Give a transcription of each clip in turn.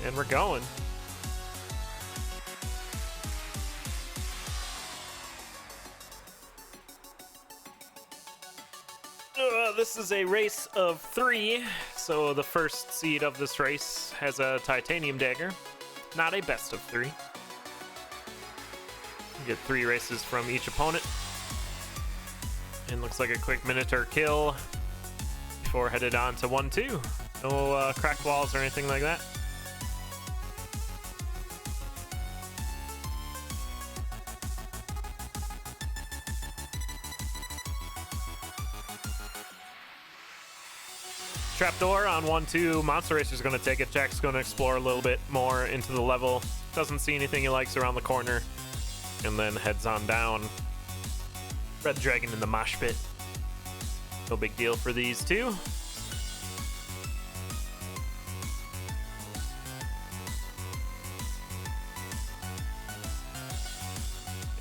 and we're going. This is a race of 3, so the first seed of this race has a titanium dagger, not a best of 3. You get 3 races from each opponent, and looks like a quick Minotaur kill before headed on to 1-2. No cracked walls or anything like that. Trapdoor on 1-2. Monster Racer's going to take it. Jack's going to explore a little bit more into the level. Doesn't see anything he likes around the corner. And then heads on down. Red Dragon in the mosh pit. No big deal for these two.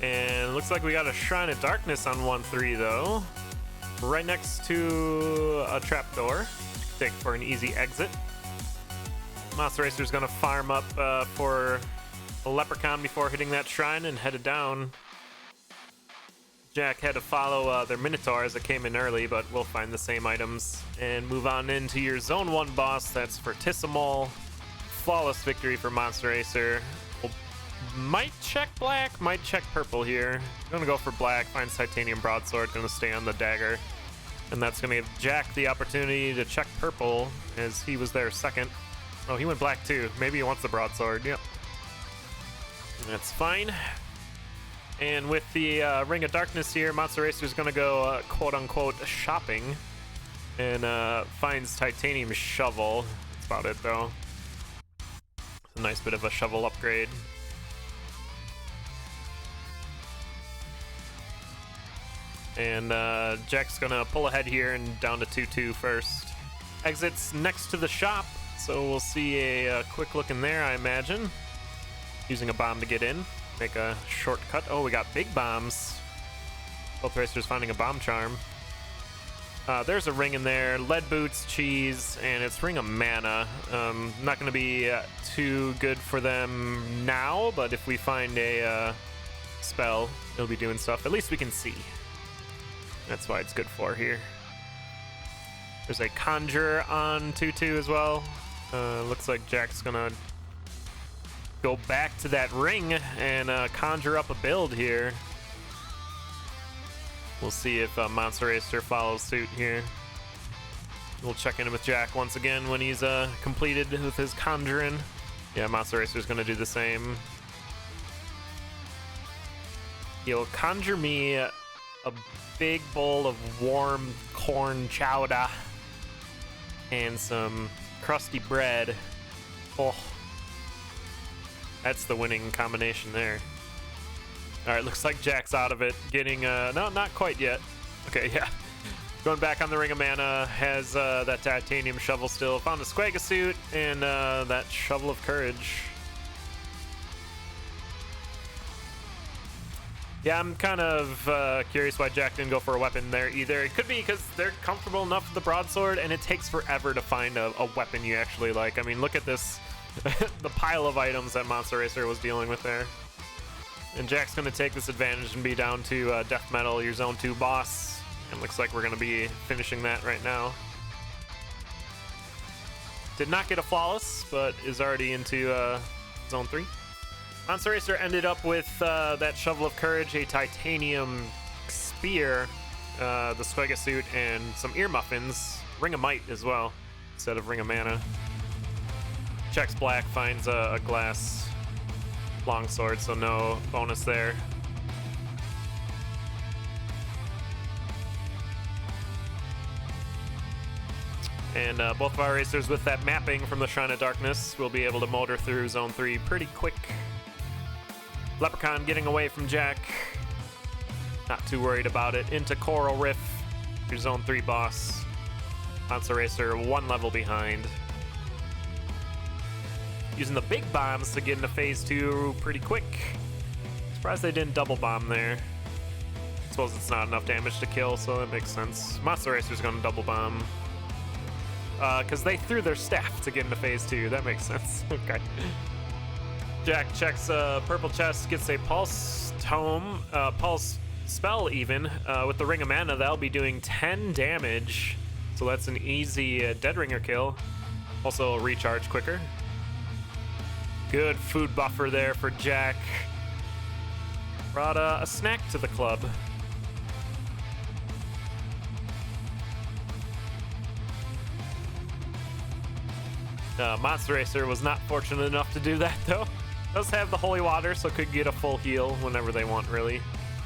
And looks like we got a Shrine of Darkness on 1-3 though. Right next to a trapdoor. Take for an easy exit. Monster Racer's gonna farm up for a Leprechaun before hitting that shrine and headed down. Jack had to follow their Minotaur as it came in early, but we'll find the same items and move on into your Zone 1 boss. That's Fortissimo. Flawless victory for Monster Racer. We'll, might check black, might check purple here. Gonna go for black, finds Titanium Broadsword, gonna stay on the dagger. And that's gonna give Jack the opportunity to check purple as he was there second. Oh, he went black too. Maybe he wants the broadsword. Yep. That's fine. And with the Ring of Darkness here, Monster Racer's gonna go quote-unquote shopping and finds Titanium Shovel. That's about it though. It's a nice bit of a shovel upgrade. And Jack's gonna pull ahead here and down to 2-2 first. Exits next to the shop, so we'll see a quick look in there, I imagine. Using a bomb to get in, make a shortcut. Oh, we got big bombs. Both racers finding a bomb charm. There's a ring in there, lead boots, cheese, and it's Ring of Mana. Not gonna be too good for them now, but if we find a spell, it'll be doing stuff. At least we can see. That's why it's good for here. There's a Conjure on 2-2 as well. Looks like Jack's gonna go back to that ring and conjure up a build here. We'll see if Monster Racer follows suit here. We'll check in with Jack once again when he's completed with his conjuring. Yeah, Monster Racer's gonna do the same. He'll conjure me a big bowl of warm corn chowder and some crusty bread. Oh, that's the winning combination there. All right, looks like Jack's out of it. Getting no, not quite yet. Okay, yeah. Going back on the Ring of Mana, has that titanium shovel still. Found a Squaga suit and that Shovel of Courage. Yeah, I'm kind of curious why Jack didn't go for a weapon there either. It could be because they're comfortable enough with the broadsword, and it takes forever to find a weapon you actually like. I mean, look at this, the pile of items that Monster Racer was dealing with there. And Jack's going to take this advantage and be down to Death Metal, your Zone 2 boss. And looks like we're going to be finishing that right now. Did not get a flawless, but is already into Zone 3. Monster Racer ended up with that Shovel of Courage, a titanium spear, the Squaga suit, and some ear muffins. Ring of Might as well, instead of Ring of Mana. Checks black, finds a glass longsword, so no bonus there. And both of our racers with that mapping from the Shrine of Darkness will be able to motor through Zone 3 pretty quick. Leprechaun getting away from Jack. Not too worried about it. Into Coral Riff, your Zone 3 boss. Monster Racer 1 level behind. Using the big bombs to get into Phase 2 pretty quick. Surprised they didn't double bomb there. Suppose it's not enough damage to kill, so that makes sense. Monster Racer's gonna double bomb. because they threw their staff to get into phase 2. That makes sense. Okay. Jack checks purple chest, gets a pulse tome, pulse spell even. With the ring of mana, that'll be doing 10 damage. So that's an easy dead ringer kill. Also recharge quicker. Good food buffer there for Jack. Brought a snack to the club. Monster Racer was not fortunate enough to do that though. Does have the holy water, so could get a full heal whenever they want, really.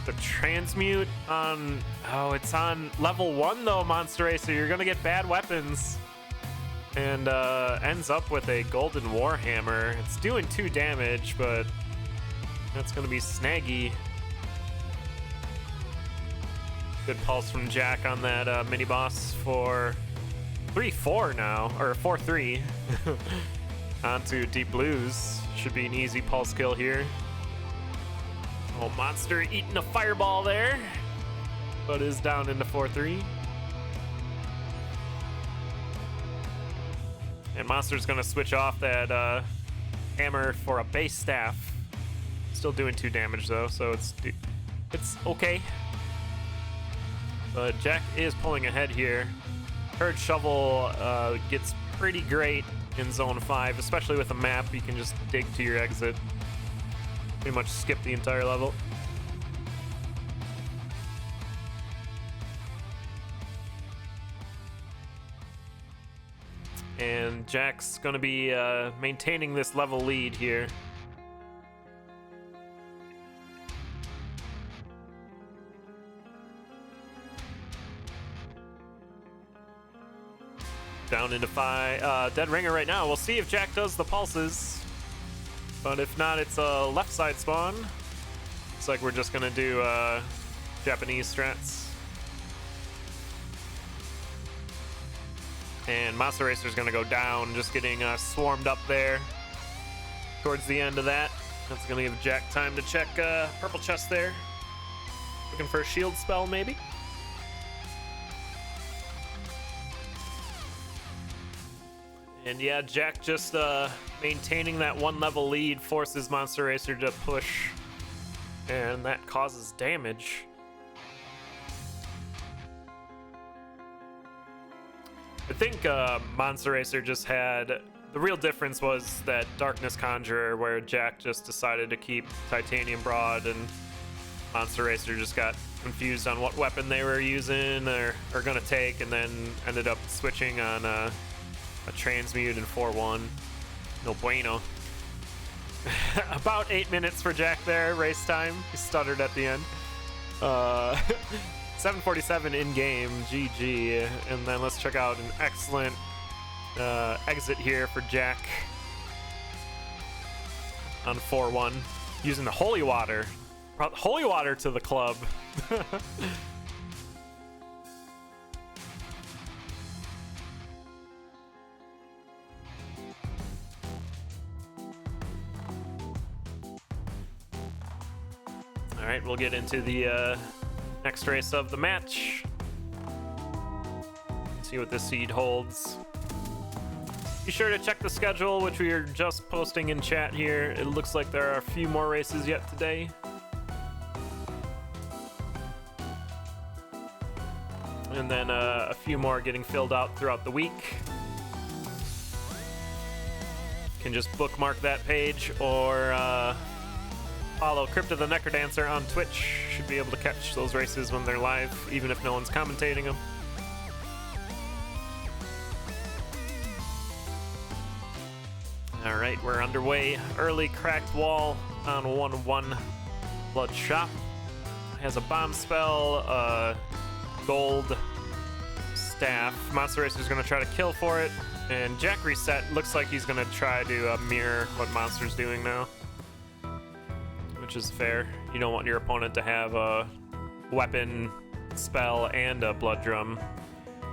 The transmute on... Oh, it's on level 1 though, Monster Racer. You're gonna get bad weapons. And ends up with a golden warhammer. It's doing 2 damage, but that's gonna be snaggy. Good pulse from Jack on that mini boss for 3-4 now, or 4-3. Onto Deep Blues. Should be an easy pulse kill here. Oh, Monster eating a fireball there, but is down into 4-3. And Monster's gonna switch off that hammer for a base staff. Still doing 2 damage though, so it's okay. But Jack is pulling ahead here. Herd Shovel gets pretty great in Zone 5, especially with a map. You can just dig to your exit. Pretty much skip the entire level. And Jack's gonna be maintaining this level lead here. Down into 5. Dead ringer right now. We'll see if Jack does the pulses. But if not, it's a left side spawn. Looks like we're just gonna do Japanese strats. And Monster Racer's gonna go down, just getting swarmed up there towards the end of that. That's gonna give Jack time to check purple chest there. Looking for a shield spell, maybe? And yeah, Jack just maintaining that 1 level lead forces Monster Racer to push, and that causes damage. I think Monster Racer just had... The real difference was that Darkness Conjurer, where Jack just decided to keep Titanium Broad, and Monster Racer just got confused on what weapon they were using or gonna take, and then ended up switching on a transmute and 4-1. No bueno. About 8 minutes for Jack there, race time. He stuttered at the end. 7:47 in game, GG. And then let's check out an excellent exit here for Jack on 4-1, using the holy water. Brought holy water to the club. All right, we'll get into the next race of the match. See what the seed holds. Be sure to check the schedule, which we are just posting in chat here. It looks like there are a few more races yet today. And then a few more getting filled out throughout the week. You can just bookmark that page or follow Crypto the Necrodancer on Twitch. Should be able to catch those races when they're live, even if no one's commentating them. All right, we're underway. Early cracked wall on 1-1. Blood Shop has a bomb spell, gold staff. Monster Racer's gonna try to kill for it, and Jack reset. Looks like he's gonna try to mirror what Monster's doing now, which is fair. You don't want your opponent to have a weapon, spell, and a blood drum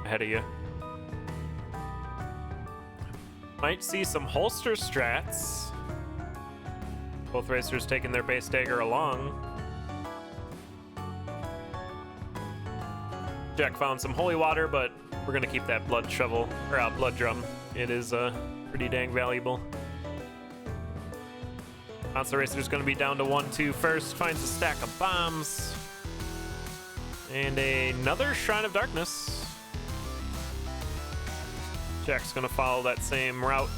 ahead of you. Might see some holster strats. Both racers taking their base dagger along. Jack found some holy water, but we're gonna keep that blood shovel, or blood drum. It is pretty dang valuable. Monster Racer's gonna be down to 1-2 first, finds a stack of bombs. And another Shrine of Darkness. Jack's gonna follow that same route.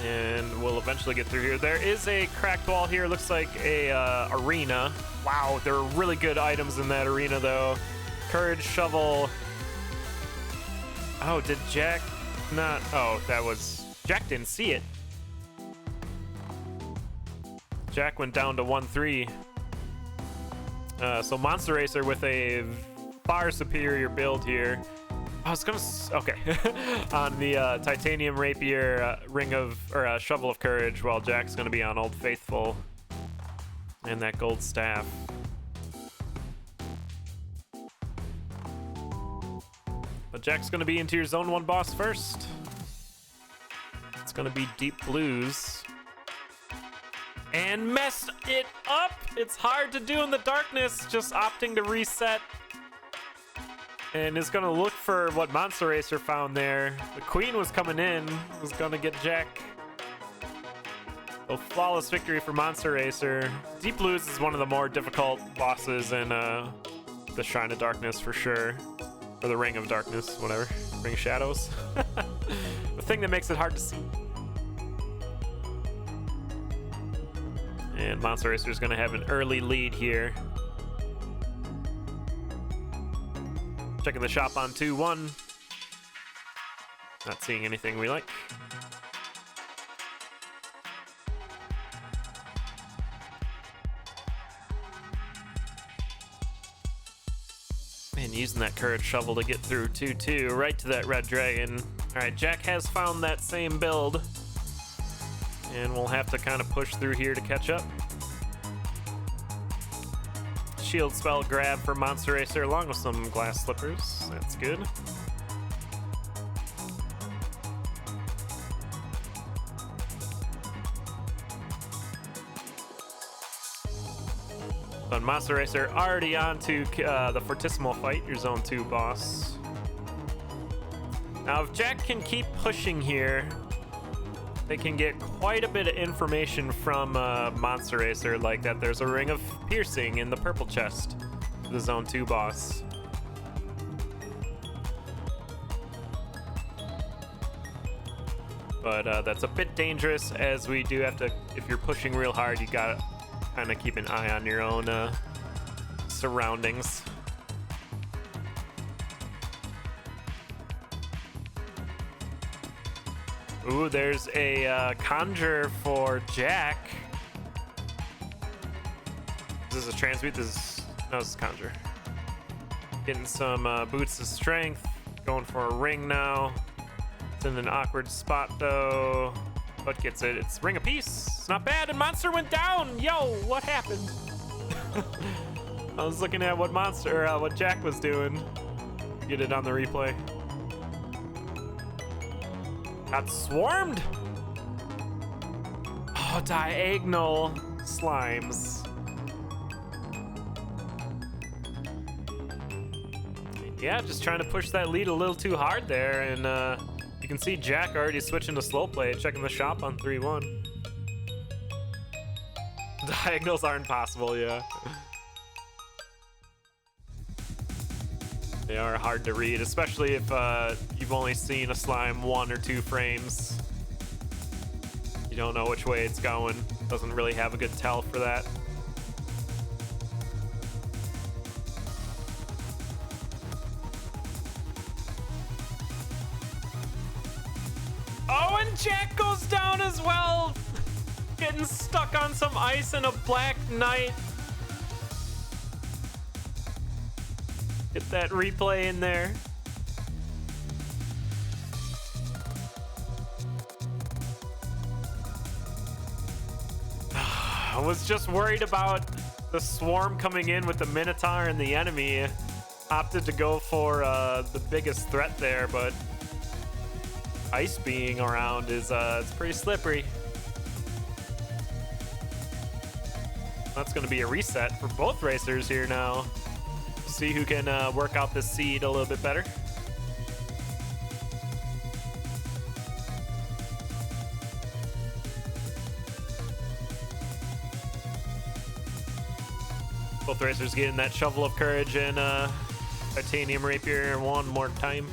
And we'll eventually get through here. There is a cracked wall here. Looks like a arena. Wow, there are really good items in that arena, though. Courage shovel. Oh, did Jack not? Oh, that was... Jack didn't see it. Jack went down to 1-3. So Monster Racer with a far superior build here. I was gonna... Okay. On the Titanium Rapier Shovel of Courage, while Jack's gonna be on Old Faithful. And that gold staff. But Jack's gonna be into your Zone 1 boss first. It's gonna be Deep Blues. And messed it up! It's hard to do in the darkness, just opting to reset. And is gonna look for what Monster Racer found there. The Queen was coming in, was gonna get Jack. So flawless victory for Monster Racer. Deep Blues is one of the more difficult bosses in the Shrine of Darkness for sure. Or the Ring of Darkness, whatever. Ring of Shadows. The thing that makes it hard to see. And Monster Racer is gonna have an early lead here. Checking the shop on 2-1. Not seeing anything we like. And using that Courage Shovel to get through 2-2, right to that Red Dragon. Alright, Jack has found that same build. And we'll have to kind of push through here to catch up. Shield spell grab for Monster Racer along with some glass slippers. That's good. But Monster Racer already on to the Fortissimo fight, your Zone 2 boss. Now if Jack can keep pushing here, they can get quite a bit of information from Monster Racer, like that there's a Ring of Piercing in the purple chest, the Zone 2 boss. But that's a bit dangerous, as we do have to, if you're pushing real hard, you gotta kind of keep an eye on your own surroundings. Ooh, there's a conjure for Jack. Is this a transmute? No, this is conjure. Getting some boots of strength. Going for a ring now. It's in an awkward spot though. But gets it. It's Ring of Peace. It's not bad. And Monster went down. Yo, what happened? I was looking at what Jack was doing. Get it on the replay. Got swarmed. Oh, diagonal slimes. Yeah, just trying to push that lead a little too hard there, and you can see Jack already switching to slow play, checking the shop on 3-1. Diagonals aren't possible, yeah. They are hard to read, especially if you've only seen a slime 1 or 2 frames. You don't know which way it's going. Doesn't really have a good tell for that. Oh, and Jack goes down as well! Getting stuck on some ice in a Black Knight. Get that replay in there. I was just worried about the swarm coming in with the Minotaur and the enemy. Opted to go for the biggest threat there, but ice being around is it's pretty slippery. That's going to be a reset for both racers here now. See who can work out this seed a little bit better. Both racers getting that shovel of courage and titanium rapier one more time.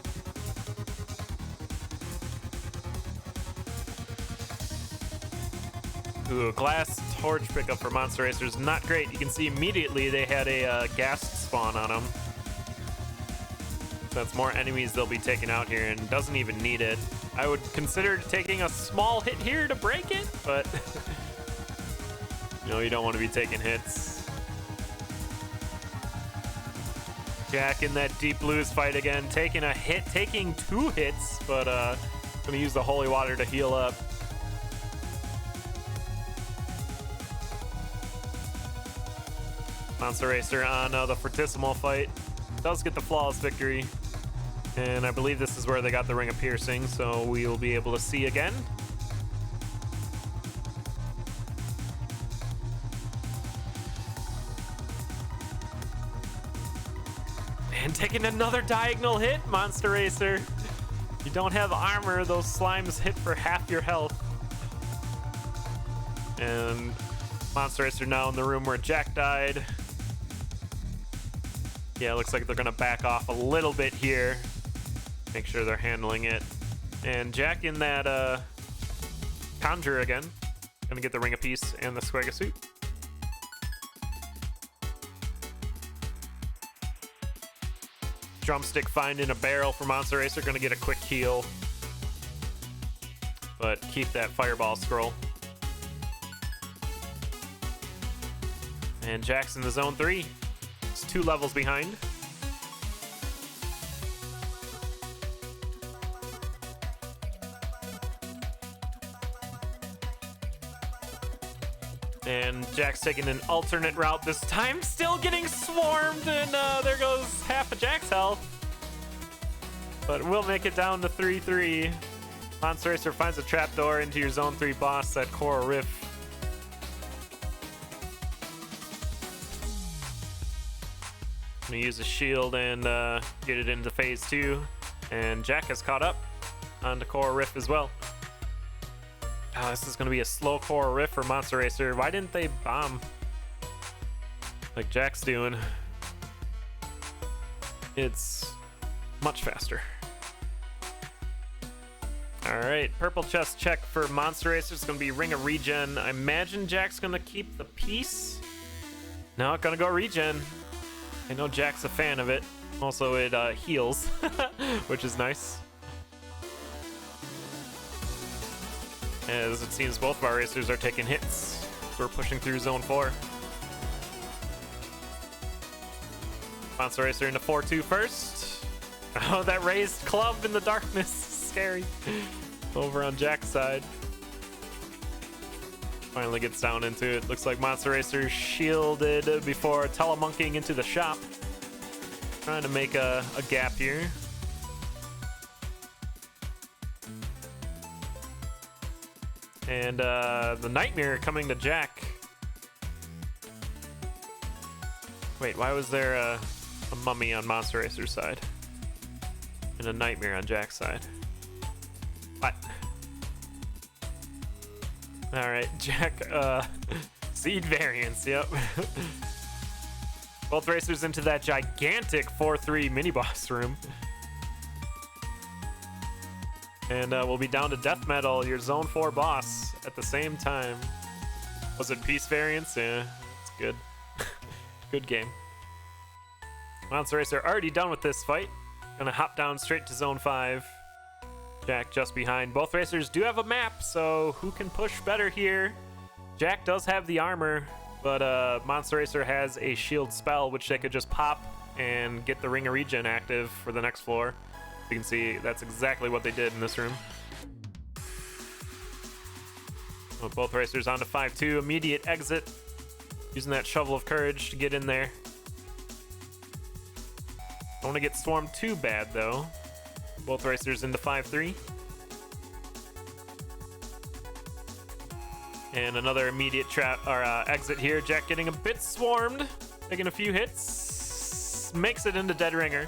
Ooh, glass torch pickup for monster racers, not great. You can see immediately they had a gas spawn on them. So that's more enemies they'll be taking out here, and doesn't even need it. I would consider taking a small hit here to break it, but you know, you don't want to be taking hits. Jack in that deep blues fight again, taking a hit, taking 2 hits, but gonna use the holy water to heal up. Monster Racer on the Fortissimo fight does get the flawless victory, and I believe this is where they got the Ring of Piercing, so we will be able to see again. And taking another diagonal hit, Monster Racer. You don't have armor, those slimes hit for half your health. And Monster Racer now in the room where Jack died. Yeah, it looks like they're gonna back off a little bit here. Make sure they're handling it. And Jack in that Conjure again. Gonna get the Ring of Peace and the Swagger suit. Drumstick finding a barrel for Monster Racer. Gonna get a quick heal. But keep that Fireball scroll. And Jack's in the Zone 3. It's 2 levels behind. And Jack's taking an alternate route this time. Still getting swarmed, and there goes half of Jack's health. But we'll make it down to 3-3. Monster Racer finds a trapdoor into your Zone 3 boss at Coral Rift. I'm gonna use a shield and get it into phase 2. And Jack has caught up onto Coral Rift as well. Oh, this is gonna be a slow Coral Rift for Monster Racer. Why didn't they bomb like Jack's doing? It's much faster. All right, purple chest check for Monster Racer. It's gonna be Ring of Regen. I imagine Jack's gonna keep the piece. No, gonna go regen. I know Jack's a fan of it. Also, it heals, which is nice. As it seems both of our racers are taking hits. We're pushing through Zone 4. Monster Racer into 4-2 first. Oh, that raised club in the darkness. Scary. Over on Jack's side. Finally gets down into it. Looks like Monster Racer shielded before telemonkeying into the shop. Trying to make a gap here. And the Nightmare coming to Jack. Wait, why was there a mummy on Monster Racer's side? And a Nightmare on Jack's side? What? Alright, Jack, seed variants, yep. Both racers into that gigantic 4-3 mini-boss room. And we'll be down to Death Metal, your Zone 4 boss, at the same time. Was it Peace variants? Yeah, it's good. Good game. Monster Racer already done with this fight. Gonna hop down straight to Zone 5. Jack just behind. Both racers do have a map, so who can push better here? Jack does have the armor, but Monster Racer has a shield spell, which they could just pop and get the Ring of Regen active for the next floor. You can see that's exactly what they did in this room. Well, both racers on to 5-2. Immediate exit. Using that shovel of courage to get in there. Don't want to get swarmed too bad, though. Both racers into 5-3. And another immediate trap or exit here. Jack getting a bit swarmed, taking a few hits, makes it into Dead Ringer,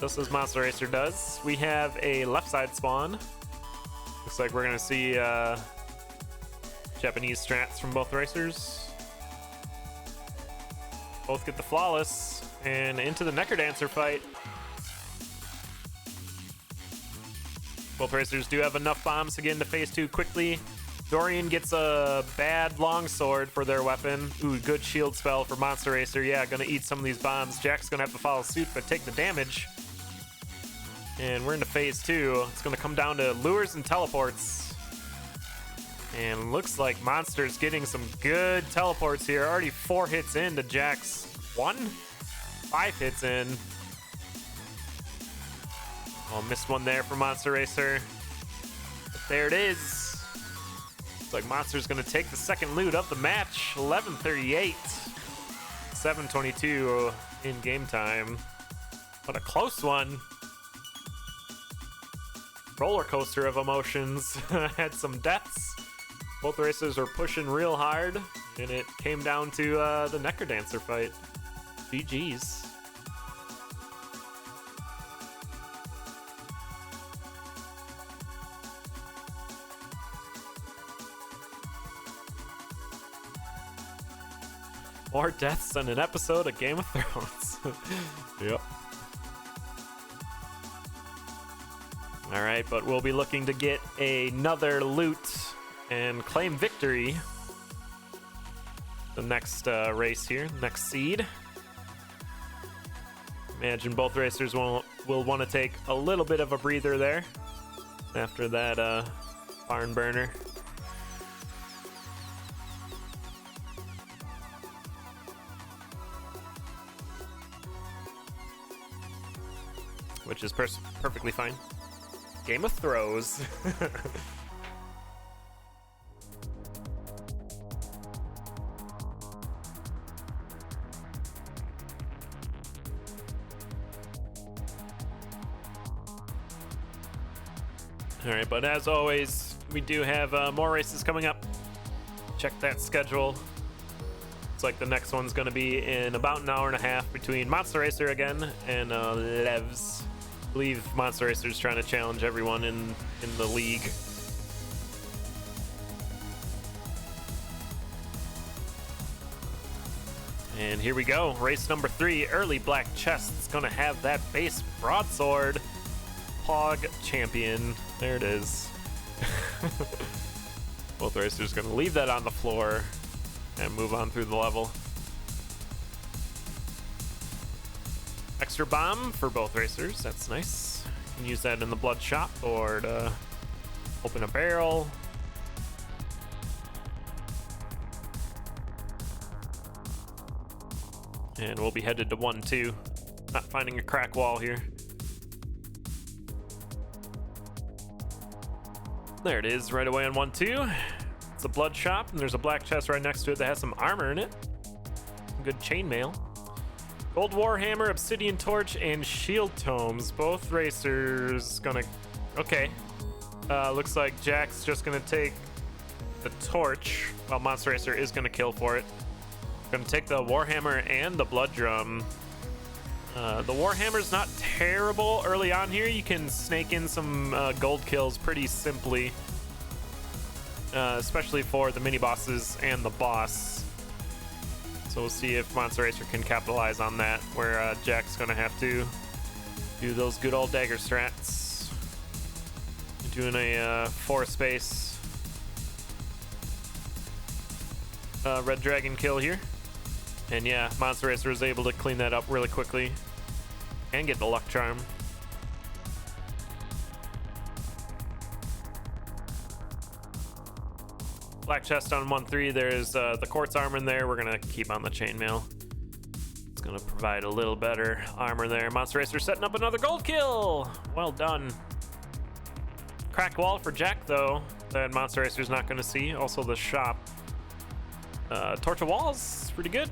just as Monster Racer does. We have a left side spawn. Looks like we're gonna see Japanese strats from both racers. Both get the flawless and into the Necker Dancer fight. Both racers do have enough bombs to get into phase 2 quickly. Dorian gets a bad longsword for their weapon. Ooh, good shield spell for Monster Racer. Yeah, gonna eat some of these bombs. Jack's gonna have to follow suit, but take the damage. And we're into phase 2. It's gonna come down to lures and teleports. And looks like Monster's getting some good teleports here. Already 4 hits into Jack's 1. 5 hits in. Oh, missed one there for Monster Racer. But there it is. Looks like Monster's gonna take the second loot of the match. 11:38. 7:22 in game time. What a close one. Roller coaster of emotions. Had some deaths. Both racers were pushing real hard, and it came down to the Necker Dancer fight. GG's. More deaths than an episode of Game of Thrones. Yep. All right, but we'll be looking to get another loot and claim victory. The next race here, next seed. Imagine both racers will want to take a little bit of a breather there after that barn burner. Which is perfectly fine. Game of Throws. All right, but as always, we do have more races coming up. Check that schedule. It's like the next one's going to be in about an hour and a half between Monster Racer again and Levs. I believe Monster Racer's trying to challenge everyone in the league. And here we go, race number 3. Early black chest's gonna have that base broadsword. Pog champion, there it is. Both racers gonna leave that on the floor and move on through the level. Extra bomb for both racers, that's nice. You can use that in the blood shop or to open a barrel. And we'll be headed to 1-2. Not finding a crack wall here. There it is, right away on 1-2. It's a blood shop, and there's a black chest right next to it that has some armor in it. Some good chainmail. Gold Warhammer, Obsidian Torch, and Shield Tomes. Both racers gonna... Okay. Looks like Jack's just gonna take the torch, while Monster Racer is gonna kill for it. Gonna take the Warhammer and the Blood Drum. The Warhammer's not terrible early on here. You can snake in some gold kills pretty simply. Especially for the mini-bosses and the boss. So we'll see if Monster Racer can capitalize on that, where Jack's gonna have to do those good old dagger strats. Doing a 4-space Red Dragon kill here. And yeah, Monster Racer was able to clean that up really quickly and get the luck charm. Black chest on 1-3. There's the quartz armor in there. We're gonna keep on the chainmail. It's gonna provide a little better armor there. Monster Racer setting up another gold kill. Well done. Cracked wall for Jack though, that Monster Racer's not gonna see. Also the shop. Torch of walls, pretty good.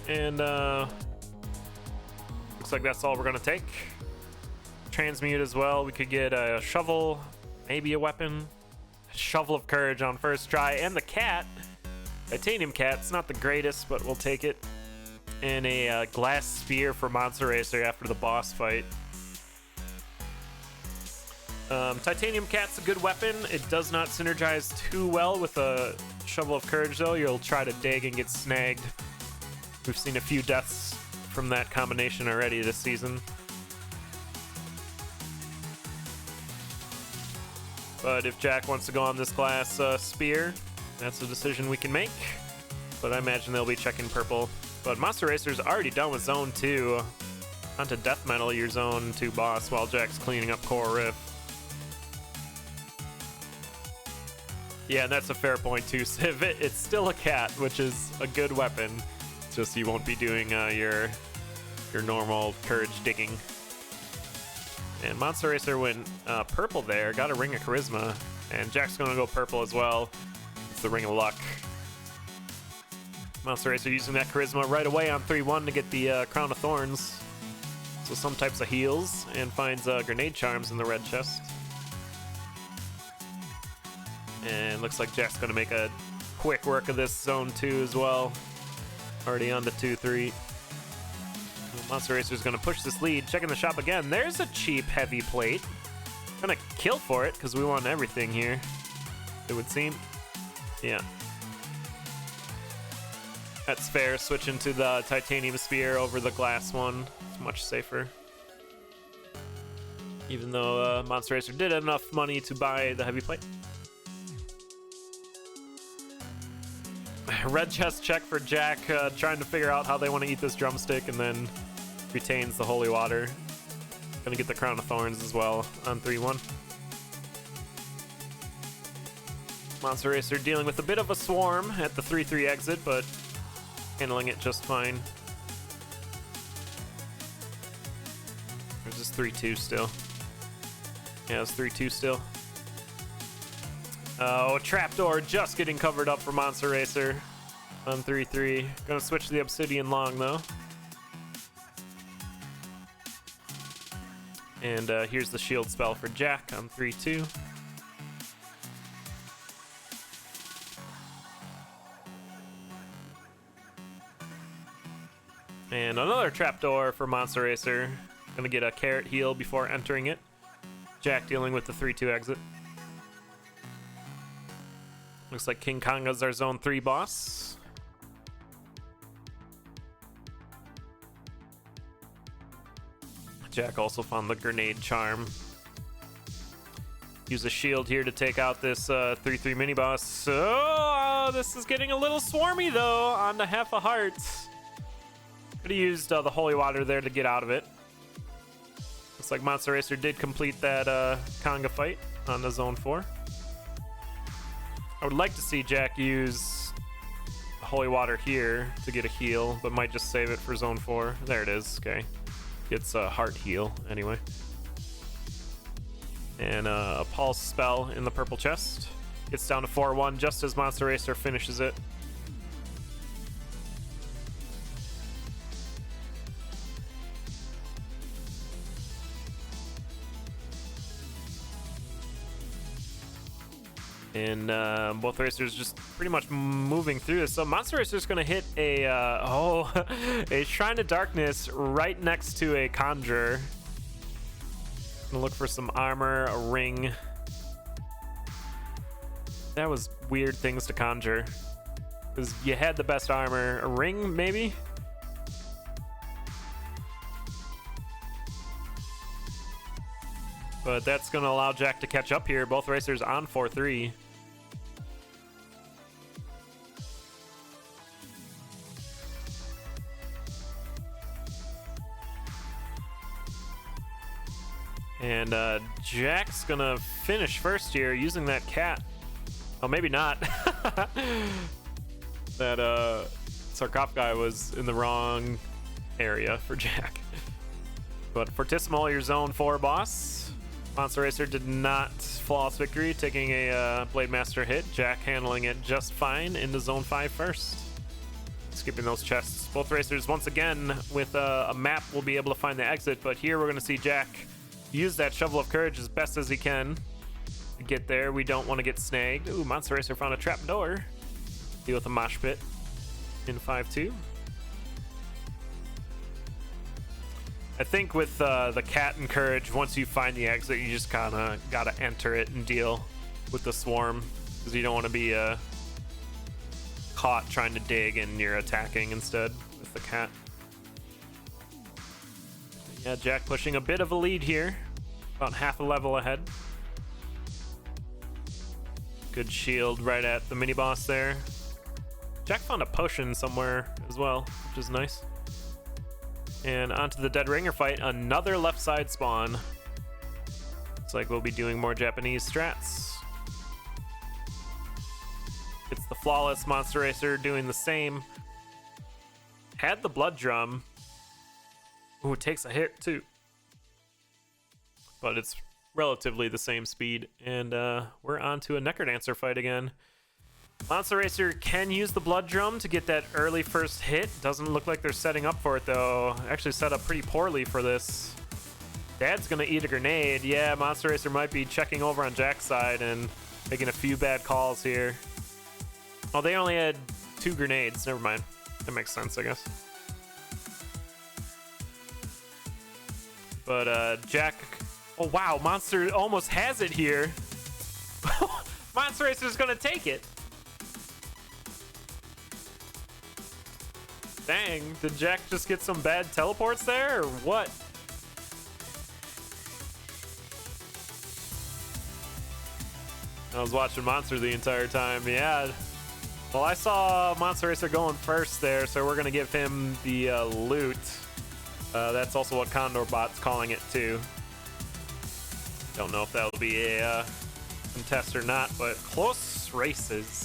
And looks like that's all we're gonna take. Transmute as well. We could get a shovel, maybe a weapon. Shovel of Courage on first try, and the cat. Titanium cat's not the greatest, but we'll take it. And a glass spear for Monster Racer after the boss fight. Titanium cat's a good weapon. It does not synergize too well with a Shovel of Courage, though. You'll try to dig and get snagged. We've seen a few deaths from that combination already this season. But if Jack wants to go on this glass spear, that's a decision we can make. But I imagine they'll be checking purple. But Monster Racer's already done with Zone 2. Onto Death Metal, your Zone 2 boss, while Jack's cleaning up Core Rift. Yeah, and that's a fair point too, Civ. It's still a cat, which is a good weapon. It's just you won't be doing your normal courage digging. And Monster Racer went purple there, got a Ring of Charisma, and Jack's gonna go purple as well. It's the Ring of Luck. Monster Racer using that Charisma right away on 3-1 to get the Crown of Thorns. So some types of heals, and finds Grenade Charms in the red chest. And looks like Jack's gonna make a quick work of this Zone 2 as well. Already on to 2-3. Monster Racer's gonna push this lead. Checking the shop again. There's a cheap heavy plate. Gonna kill for it because we want everything here, it would seem. Yeah. That's fair. Switching to the titanium spear over the glass one. It's much safer. Even though Monster Racer did have enough money to buy the heavy plate. Red chest check for Jack, trying to figure out how they want to eat this drumstick, and then retains the holy water. Gonna get the Crown of Thorns as well on 3-1. Monster Racer dealing with a bit of a swarm at the 3-3 exit, but handling it just fine. There's this 3-2 still. Yeah, it's 3-2 still. Oh, trapdoor just getting covered up for Monster Racer on 3-3. Gonna switch to the Obsidian Long, though. And here's the shield spell for Jack on 3-2. And another trapdoor for Monster Racer. Gonna get a carrot heal before entering it. Jack dealing with the 3-2 exit. Looks like King Konga's our Zone 3 boss. Jack also found the Grenade Charm. Use a shield here to take out this 3-3 mini boss. So this is getting a little swarmy though, on the half a heart. Could have used the holy water there to get out of it. Looks like Monster Racer did complete that Konga fight on the Zone 4. I would like to see Jack use holy water here to get a heal, but might just save it for Zone 4. There it is. Okay. Gets a heart heal anyway. And a pulse spell in the purple chest. Gets down to 4-1 just as Monster Racer finishes it. And both racers just pretty much moving through this. So Monster Racer's going to hit a a Shrine of Darkness right next to a Conjurer. Gonna look for some armor, a ring. That was weird things to conjure, because you had the best armor. A ring, maybe? But that's going to allow Jack to catch up here. Both racers on 4-3. And Jack's going to finish first here using that cat. Oh, maybe not. That sarcophagi was in the wrong area for Jack. But Fortissimo, your Zone 4 boss. Monster Racer did not flawless victory, taking a Blade Master hit. Jack handling it just fine into Zone 5 first. Skipping those chests. Both racers, once again, with a map, will be able to find the exit. But here we're going to see Jack use that Shovel of Courage as best as he can. to get there. We don't want to get snagged. Ooh, Monster Racer found a trap door. Deal with a mosh pit in 5-2. I think with the cat and courage, once you find the exit, you just kind of gotta enter it and deal with the swarm, because you don't want to be caught trying to dig and you're attacking instead with the cat. Yeah, Jack pushing a bit of a lead here, about half a level ahead. Good shield right at the mini boss there. Jack found a potion somewhere as well, which is nice. And onto the Dead Ringer fight, another left side spawn. Looks like we'll be doing more Japanese strats. It's the flawless Monster Racer doing the same. Had the blood drum. Ooh, it takes a hit too. But it's relatively the same speed. And we're on to a Necrodancer fight again. Monster Racer can use the blood drum to get that early first hit. Doesn't look like they're setting up for it though. Actually set up pretty poorly for this. Dad's gonna eat a grenade. Yeah, Monster Racer might be checking over on Jack's side and making a few bad calls here. Oh, they only had 2 grenades. Never mind. That makes sense, I guess. But Jack... Oh wow, Monster almost has it here. Monster Racer's gonna take it. Dang, did Jack just get some bad teleports there, or what? I was watching Monster the entire time, yeah. Well, I saw Monster Racer going first there, so we're gonna give him the loot. That's also what Condorbot's calling it too. Don't know if that'll be a contest or not, but close races.